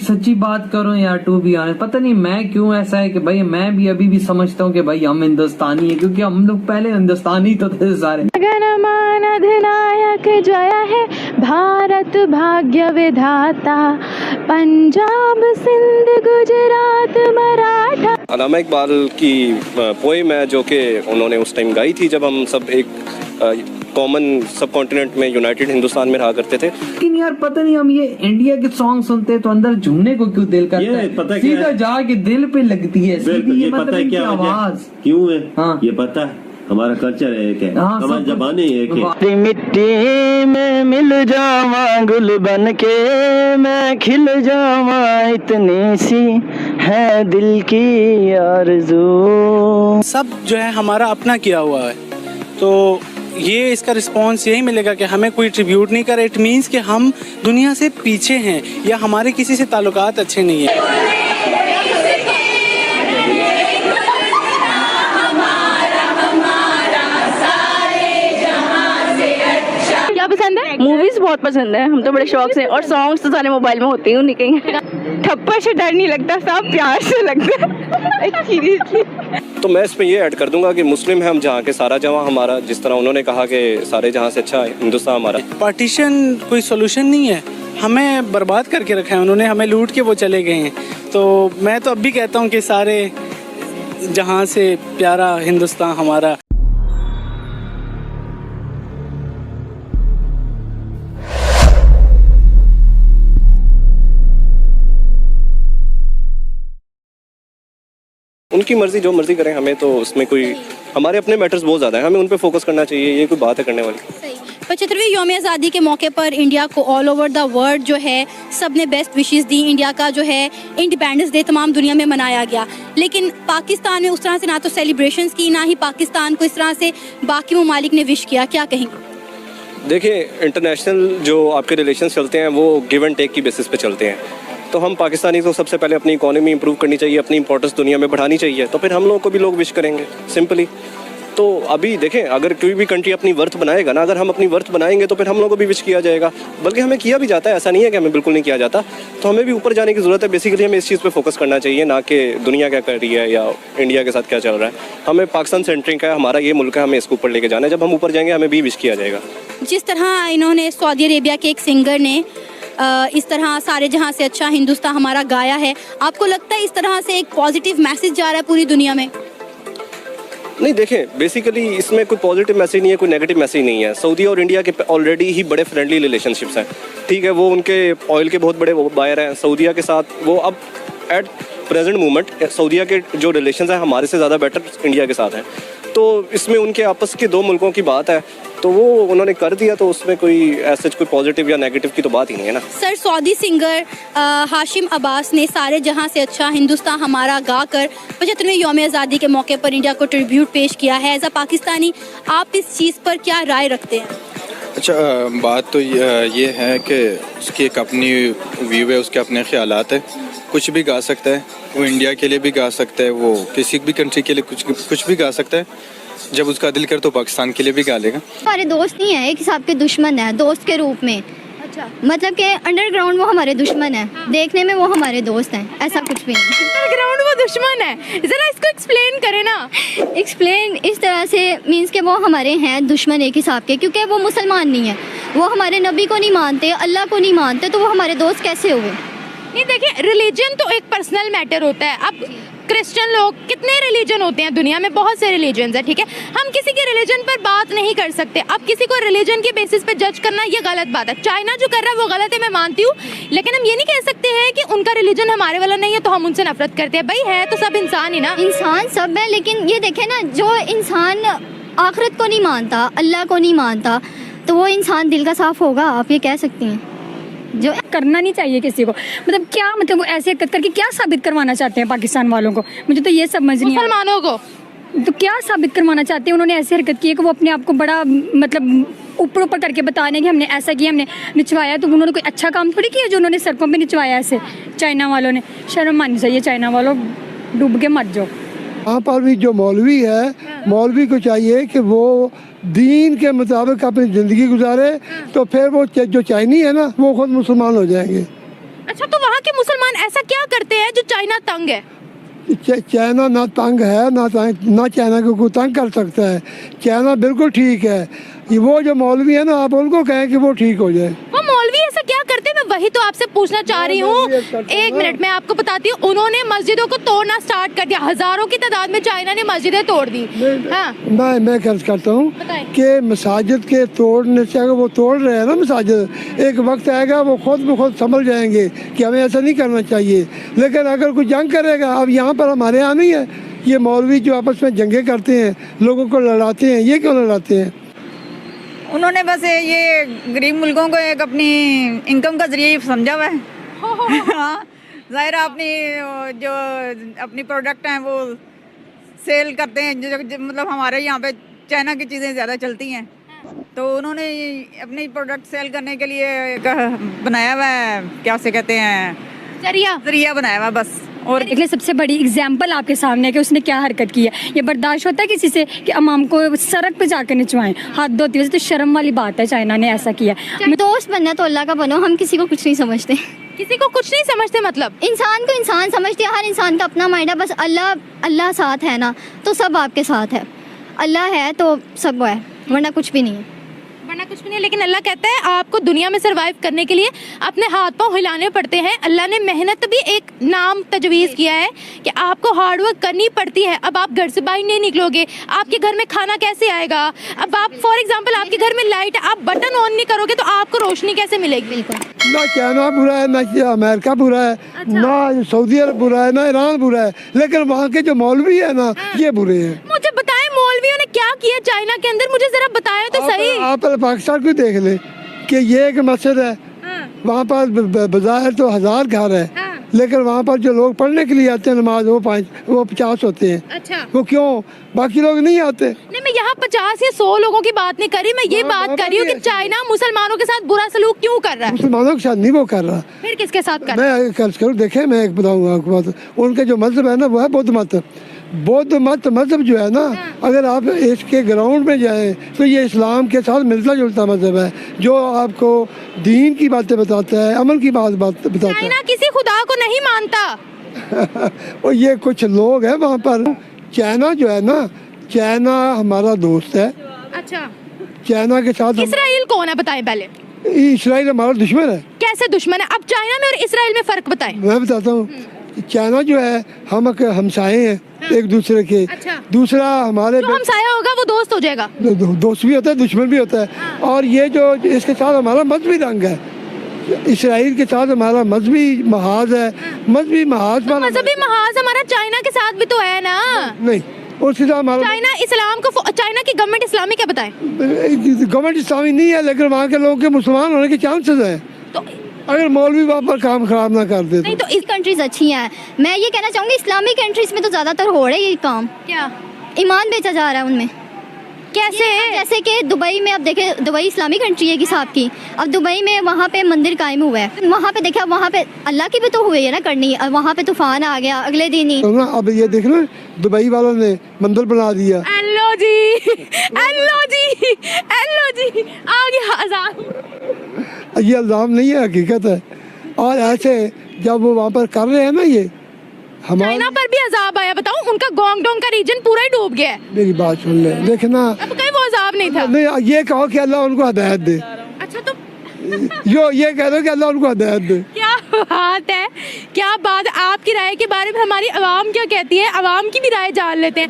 सच्ची बात करूं यार, टू बी ऑनेस्ट, पता नहीं मैं क्यों ऐसा है कि भाई मैं भी अभी भी समझता हूँ कि भाई हम हिंदुस्तानी है, क्योंकि हम लोग पहले हिंदुस्तानी तो थे सारे। गणमान अधिनायक जय है भारत भाग्य विधाता, पंजाब सिंध गुजरात मराठा। अल्लामा इकबाल की पोएम है जो कि उन्होंने उस टाइम गाई थी जब हम सब एक कॉमन सब कॉन्टिनेंट में यूनाइटेड हिंदुस्तान में रहा करते थे। लेकिन यार पता नहीं हम ये इंडिया के सॉन्ग सुनते हैं तो अंदर झूमने को क्यों दिल करता है, सीधा जाके दिल पे लगती है सीधी, ये मतलब इनकी आवाज क्यों है। हाँ। ये पता है हमारा कल्चर एक है, हमारी ज़बान एक है। मिट्टी में मिल जावा गुल बन के मैं खिल जावा, इतनी सी है दिल की आरज़ू। सब जो है हमारा अपना किया हुआ है, तो ये इसका रिस्पॉन्स यही मिलेगा कि हमें कोई ट्रिब्यूट नहीं करे। इट मीन्स कि हम दुनिया से पीछे हैं या हमारे किसी से ताल्लुकात अच्छे नहीं हैं। पसंद है, मूवीज बहुत पसंद है, हम तो बड़े शौक से, और सॉन्ग्स तो सारे मोबाइल में होते ही नहीं, कहीं थप्पड़ से डर नहीं लगता, सब प्यार से लगता है। तो मैं इसमें ये ऐड कर दूंगा कि मुस्लिम है हम जहाँ के सारा जहाँ हमारा, जिस तरह उन्होंने कहा कि सारे जहाँ से अच्छा है हिंदुस्तान हमारा। पार्टीशन कोई सोल्यूशन नहीं है, हमें बर्बाद करके रखा है उन्होंने, हमें लूट के वो चले गए हैं। तो मैं तो अब भी कहता हूँ कि सारे जहाँ से प्यारा हिंदुस्तान हमारा। उनकी मर्जी, जो मर्जी करें, हमें तो उसमें कोई, हमारे अपने मैटर्स बहुत ज़्यादा हैं, हमें उन पे फोकस करना चाहिए, ये कोई बात है करने वाली। 75वीं यौम आज़ादी के मौके पर इंडिया को ऑल ओवर द वर्ल्ड जो है सब ने बेस्ट विशेस दी। इंडिया का जो है इंडिपेंडेंस डे तमाम दुनिया में मनाया गया, लेकिन पाकिस्तान में उस तरह से ना तो सेलिब्रेशंस की, ना ही पाकिस्तान को इस तरह से बाकी ममालिक ने विश किया। क्या कहेंगे? देखिए, इंटरनेशनल जो आपके रिलेशन चलते हैं वो गिव एंड टेक की बेसिस पे चलते हैं। तो हम पाकिस्तानी को सबसे पहले अपनी इकोनॉमी इंप्रूव करनी चाहिए, अपनी इंपॉर्टेंस दुनिया में बढ़ानी चाहिए, तो फिर हम लोगों को भी लोग विश करेंगे, सिंपली। तो अभी देखें, अगर कोई भी कंट्री अपनी वर्थ बनाएगा ना, अगर हम अपनी वर्थ बनाएंगे तो फिर हम लोगों को भी विश किया जाएगा, बल्कि हमें किया भी जाता है, ऐसा नहीं है कि हमें बिल्कुल नहीं किया जाता। तो हमें भी ऊपर जाने की ज़रूरत है। बेसिकली हमें इस चीज़ पे फोकस करना चाहिए, ना कि दुनिया क्या कर रही है या इंडिया के साथ क्या चल रहा है। हमें पाकिस्तान सेंट्रिक है, हमारा ये मुल्क है, हमें इसको ऊपर लेके जाना है। जब हम ऊपर जाएंगे हमें भी विश किया जाएगा। जिस तरह इन्होंने सऊदी अरेबिया के एक सिंगर ने इस तरह सारे जहां से अच्छा हिंदुस्तान हमारा गाया है, आपको लगता है इस तरह से एक पॉजिटिव मैसेज जा रहा है पूरी दुनिया में? नहीं, देखें, बेसिकली इसमें कोई पॉजिटिव मैसेज नहीं है, कोई नेगेटिव मैसेज नहीं है। सऊदी और इंडिया के ऑलरेडी ही बड़े फ्रेंडली रिलेशनशिप्स हैं, ठीक है। वो उनके ऑयल के बहुत बड़े बायर हैं सऊदीया के साथ। वो अब एट प्रेजेंट मोमेंट सऊदीया के जो रिलेशंस हैं हमारे से ज़्यादा बेटर इंडिया के साथ हैं। तो इसमें उनके आपस के दो मुल्कों की बात है, तो वो उन्होंने कर दिया, तो उसमें कोई ऐसे कोई पॉजिटिव या नेगेटिव की तो बात ही नहीं है ना। Sir, Saudi singer Hashim Abbas ने सारे जहां से अच्छा हिंदुस्तान हमारा गाकर 75वें यौम आज़ादी के मौके पर इंडिया को ट्रिब्यूट पेश किया है। एज अ पाकिस्तानी आप इस चीज़ पर क्या राय रखते हैं? अच्छा, बात तो ये है कि उसकी एक अपनी व्यू है, उसके अपने ख्यालात है। कुछ भी गा सकता है, वो इंडिया के लिए भी गा सकता है, वो किसी भी कंट्री के लिए कुछ भी गा सकता है। जब उसका दिल कर तो पाकिस्तान के लिए भी गा लेगा। हमारे दोस्त नहीं है, एक हिसाब के दुश्मन है दोस्त के रूप में। अच्छा, मतलब कि अंडरग्राउंड वो हमारे दुश्मन है, देखने में वो हमारे दोस्त हैं, ऐसा कुछ भी नहीं। अंडरग्राउंड वो दुश्मन है, जरा इसको एक्सप्लेन करें ना। एक्सप्लेन इस तरह से मीन्स के वो हमारे हैं दुश्मन एक हिसाब के, क्योंकि वो मुसलमान नहीं है, वो हमारे नबी को नहीं मानते, अल्लाह को नहीं मानते, तो वो हमारे दोस्त कैसे हुए? नहीं, देखिए, रिलीजन तो एक पर्सनल मैटर होता है। अब क्रिश्चियन लोग, कितने रिलीजन होते हैं दुनिया में, बहुत से रिलीजन्स हैं, ठीक है। हम किसी के रिलीजन पर बात नहीं कर सकते। अब किसी को रिलीजन के बेसिस पे जज करना ये गलत बात है। चाइना जो कर रहा है वो गलत है, मैं मानती हूँ, लेकिन हम ये नहीं कह सकते हैं कि उनका रिलीजन हमारे वाला नहीं है तो हम उनसे नफरत करते हैं। भाई है तो सब इंसान ही ना। इंसान सब है, लेकिन ये देखे ना, जो इंसान आखिरत को नहीं मानता, अल्लाह को नहीं मानता, तो वो इंसान दिल का साफ होगा? आप ये कह सकती हैं। जो करना नहीं चाहिए किसी को, मतलब क्या, मतलब वो ऐसे करके क्या साबित करवाना चाहते हैं पाकिस्तान वालों को? मुझे तो ये समझ नहीं, मुसलमानों को तो क्या साबित करवाना चाहते हैं? उन्होंने ऐसी हरकत की है कि वो अपने आप को बड़ा मतलब ऊपर ऊपर करके बताने कि हमने ऐसा किया, हमने निचवाया। तो उन्होंने कोई अच्छा काम थोड़ी किया जो उन्होंने सड़कों पे निचवाया ऐसे। चाइना वालों ने, शर्म माननी चाहिए, चाइना वालों डूब के मर जाओ। वहाँ पर भी जो मौलवी है, मौलवी को चाहिए कि वो दीन के मुताबिक अपनी ज़िंदगी गुजारे, तो फिर वो जो चाइनी है ना, वो खुद मुसलमान हो जाएंगे। अच्छा, तो वहाँ के मुसलमान ऐसा क्या करते हैं जो चाइना तंग है? चाइना ना तंग है ना चाइना को कोई तंग कर सकता है। चाइना बिल्कुल ठीक है। ये वो जो मौलवी है ना, आप उनको कहें कि वो ठीक हो जाए। वो मौलवी ऐसा क्या करते हैं? मैं वही तो आपसे पूछना चाह रही हूँ। एक मिनट मैं आपको बताती हूँ। उन्होंने मस्जिदों को तोड़ना स्टार्ट कर दिया। हजारों की तादाद में चाइना ने मस्जिदें तोड़ दी। हाँ, मैं कर्ज करता हूँ कि मसाजिद के तोड़ने से, अगर वो तोड़ रहे हैं ना मसाजिद, एक वक्त आएगा वो खुद ब खुद समझ जाएंगे कि हमें ऐसा नहीं करना चाहिए। लेकिन अगर कोई जंग करेगा, अब यहाँ पर हमारे यहाँ नहीं है, ये मौलवी जो आपस में जंगे करते हैं, लोगों को लड़ाते हैं, ये क्यों लड़ाते हैं? उन्होंने बस ये गरीब मुल्कों को एक अपनी इनकम का जरिए समझा हुआ है। हाँ, ज़ाहिर अपनी जो अपनी प्रोडक्ट हैं वो सेल करते हैं, जो मतलब हमारे यहाँ पे चाइना की चीज़ें ज़्यादा चलती हैं, तो उन्होंने अपनी प्रोडक्ट सेल करने के लिए एक बनाया हुआ है, क्या से कहते हैं, जरिया बनाया हुआ है बस। और देखिए सबसे बड़ी एग्जाम्पल आपके सामने है कि उसने क्या हरकत की है। ये बर्दाश्त होता है किसी से कि अमाम को सड़क पे जाकर नचवाएं, हाथ धोती है? तो शर्म वाली बात है, चाइना ने ऐसा किया। दोस्त बनना तो अल्लाह का बनो, हम किसी को कुछ नहीं समझते। किसी को कुछ नहीं समझते मतलब? इंसान को इंसान समझते हैं, हर इंसान का अपना माइंड है। बस अल्लाह साथ है ना, तो सब आपके साथ है। अल्लाह है तो सब है, वरना कुछ भी नहीं है। लेकिन अल्लाह कहता है आपको दुनिया में सरवाइव करने के लिए अपने हाथ पांव हिलाने पड़ते हैं। अल्लाह ने मेहनत भी एक नाम तजवीज़ किया है कि आपको हार्ड वर्क करनी पड़ती है। अब आप घर से बाहर नहीं निकलोगे, आपके घर में खाना कैसे आएगा? अब आप फॉर एग्जांपल आपके घर में लाइट, आप बटन ऑन नहीं करोगे तो आपको रोशनी कैसे मिलेगी? बिल्कुल। ना चाइना बुरा है, ना अमेरिका बुरा है, ना सऊदी अरब बुरा है, ना ईरान बुरा है, लेकिन वहाँ के जो मौलवी है ना, ये बुरे हैं। मुझे बताएं मौलवियों ने क्या किया चाइना के अंदर, मुझे जरा बताएं तो सही। आप पाकिस्तान को देख ले कि ये एक मस्जिद है, वहाँ पर बाजार तो 1000 घर है, लेकिन वहाँ पर जो लोग पढ़ने के लिए आते हैं नमाज, वो 50 होते हैं। अच्छा, वो क्यों? बाकी लोग नहीं आते। नहीं, मैं यहाँ 50 या 100 लोगों की बात नहीं कर रही, मैं ये बात कर रही हूँ कि चाइना मुसलमानों के साथ बुरा सलूक क्यों कर रहा है? मुसलमानों के साथ नहीं वो कर रहा, फिर किसके साथ कर रहा है? मैं कर्ज करूँ, देखे मैं एक बताऊँगा आपको बात। उनके जो मजहब है ना, वो है बौद्ध मत। बौद्ध मत मजहब जो है ना, अगर आप इसके ग्राउंड में जाएं तो ये इस्लाम के साथ मिलता जुलता मजहब है, जो आपको दीन की बातें बताता है, अमल की बात बताता है। चाइना किसी खुदा को नहीं मानता। और ये कुछ लोग हैं वहाँ पर। चाइना जो है ना, चाइना हमारा दोस्त है। अच्छा, चाइना के साथ इसराइल कौन है बताएं पहले? इसराइल हमारा दुश्मन है। कैसे दुश्मन है? अब चाइना में और इसराइल में फर्क बताएं। मैं बताता हूँ। चाइना जो है हम हमसाए हैं एक दूसरे के। अच्छा। दूसरा हमारे जो हमसाया होगा वो दोस्त हो जाएगा। दोस्त भी होता है, दुश्मन भी होता है। और ये जो इसके साथ हमारा मजहबी रंग है, इसराइल के साथ हमारा मजहबी महाज है। मजहबी महाज पर मजहबी महाज हमारा चाइना के साथ भी तो है ना? नहीं, उसके साथ हमारा चाइना इस्लाम को, चाइना की गवर्नमेंट इस्लामी क्या बताएं? गवर्नमेंट इस्लामी नहीं है, लेकिन वहाँ के लोगों के मुसलमान होने के चांसेस हैं, तो अगर मौलवी वहाँ पर काम खराब ना कर दे। नहीं तो इस कंट्रीज अच्छी हैं। मैं ये कहना चाहूँगी इस्लामिक कंट्रीज में तो ज़्यादातर हो रहा है ये काम। क्या? ईमान बेचा जा रहा है उनमें। कैसे? जैसे कि दुबई में, अब देखें दुबई इस्लामिक कंट्री है एक हिसाब की, अब दुबई में वहाँ पे मंदिर कायम हुआ है, वहाँ पे देखा, वहाँ पे अल्लाह की भी तो हुई है ना करनी, और वहाँ पे तूफान आ गया अगले दिन ही। तो अब ये देख ना, दुबई वालों ने मंदिर बना दिया। हेलो जी, हेलो जी, हेलो जी, आ गया अज़ान। ये इल्ज़ाम नहीं है, हकीकत है। और ऐसे जब वो वहाँ पर कर रहे हैं ना, ये हमारे चाइना पर भी अजाब आया। बताऊं, उनका गोंगडोंग का रीजन पूरा ही डूब गया है। मेरी बात सुन ले, देखना। अब कहीं वो अजाब नहीं था। नहीं, ये कहो कि अल्लाह उनको हिदायत दे। अच्छा, तो जो ये कह दो कि अल्लाह उनको हिदायत दे। क्या बात है, क्या बात। आपकी राय के बारे में हमारी आवाम क्या कहती है? आवाम की भी राय जान लेते हैं।